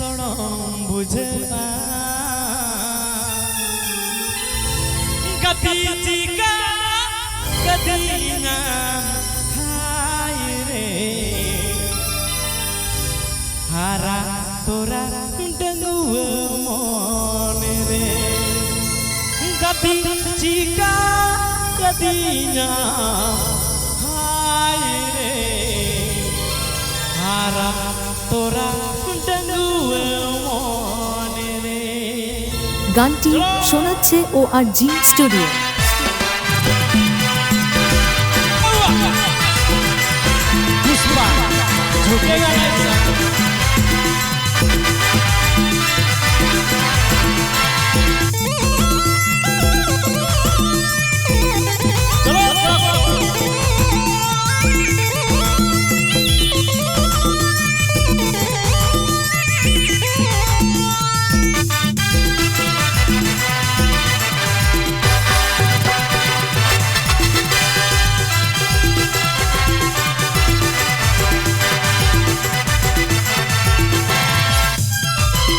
सड़म बुझा कभी चिका कभी ना हाय रे हारा तोरा डंगुआ मन रे कभी चिका कभी ना हाय रे हारा तोरा গানটি শোনাচ্ছে ORG স্টুডিও।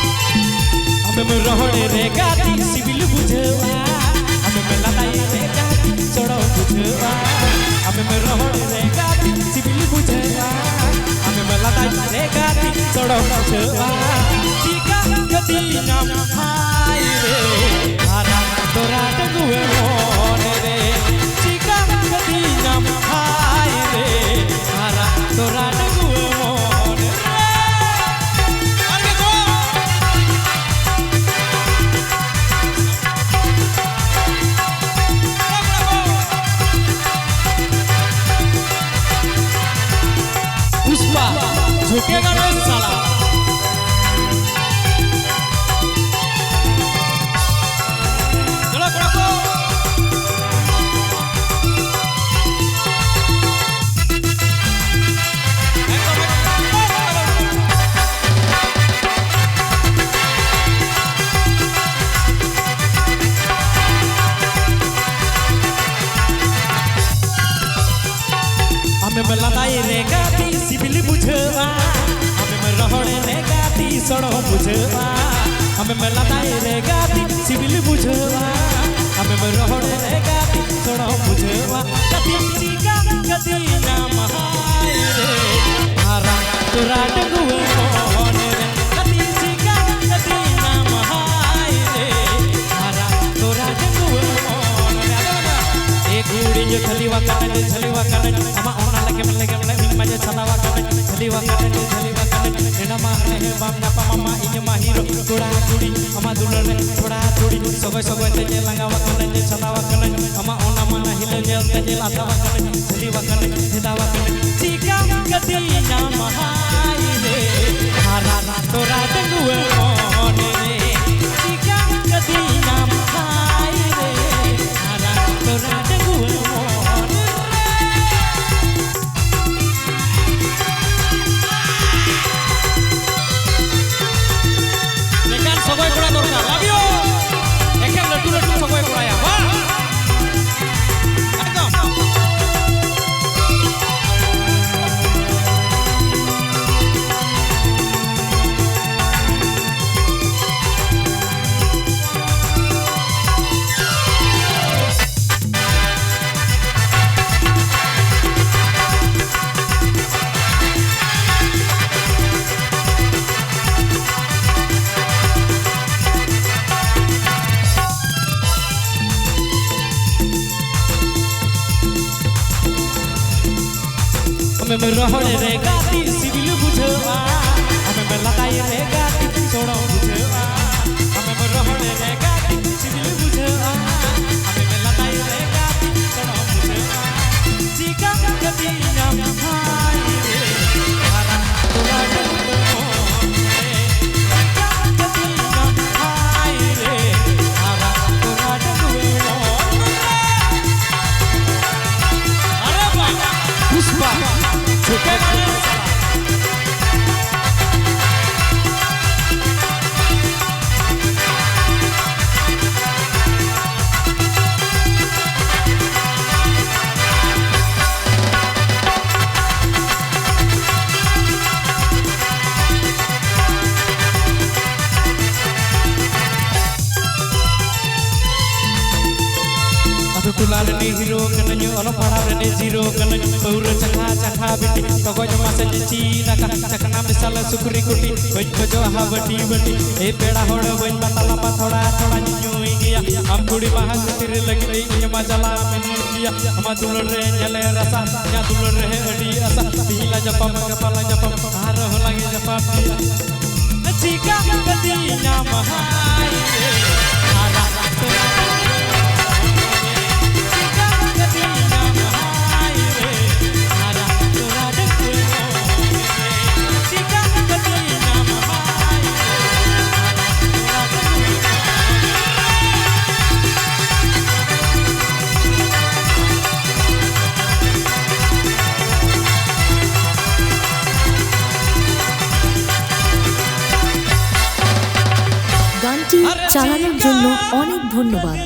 हमें रहने रे गाती सिविल बुझवा हमें लड़ाई रे गाती चढ़ो बुझवा हमें रहने रे गाती सिविल बुझवा हमें लड़ाई रे गाती चढ़ो बुझवा चिका गति नाम हाय रे हारा तोरा डंगुए मोन रे चिका गति नाम हाय रे हारा तोरा डंगुए मोन रे झुकेगा नहीं साला चलो चलो हमें लड़ाई रे गाती सिविल बुझवा हमें रहने रे गाती सड़ो बुझवा हमें लड़ाई रे गाती सिविल बुझवा हमें रहने रे गाती सड़ो बुझवा कति चिका कति नाम हाय रे हारा तोरा डंगुए मोन रे कति चिका कति नाम हाय रे हारा तोरा डंगुए मोन रे एक गुड़ी जो छलीवा कने अमा ओना लगे मन मजे छलावा कने छलीवा कने नेना माने हे बाम ना पामा इने माहिरो थोड़ा थोड़ी अमा दुलर थोड़ा थोड़ी सगो ते लगावा कने छलावा कने अमा ओना मना हिले ते लातावा कने छलीवा कने हिदावा कने चिका गति नाम हाय रे हारा तोरा डंगुए मोन रे चिका गति नाम हाय रे हारा तोरा डंगुए मोन सगोय कोड़ा दरकार लाभियो एके लड्डू लड्डू सगोय कोड़ाया वाह एकदम हमें रहने रे गाती सिविल बुझवा हमें लड़ाई रे गाती छोड़ो बुझवा हमें रहने रे गाती सिविल बुझवा हमें लड़ाई रे गाती छोड़ो बुझवा चिका गति नाम हाय रे हारा तोरा डंगुए मोन रे चिका गति नाम हाय रे हारा तोरा डंगुए मोन अरे बाबा पुष्पा झुकेगा नहीं साला दुलार ने हीरो कनयो अल पड़ा रे जीरो कनयो पौर चखा चखा बिटी तगो जमा से चीना का चखना मिसाल सुकुरी कुटी बज बजो हा बटी बटी ए पेड़ा होड़ बन बताला पा थोड़ा थोड़ा न्यूई गया हम कुड़ी बाहर तेरे लगी इन मजाला में दिया हम दुलर रे जले रसा या दुलर रे अडी असा पीला जपा मगपाला जपा हार हो लगे जपा पिया चिका कदीना महाई रे आरा तोरा चिका कदीना महाई रे आरा तोरा देखो चिका कदीना महाई रे आरा গানটি চালানোর জন্য অনেক ধন্যবাদ।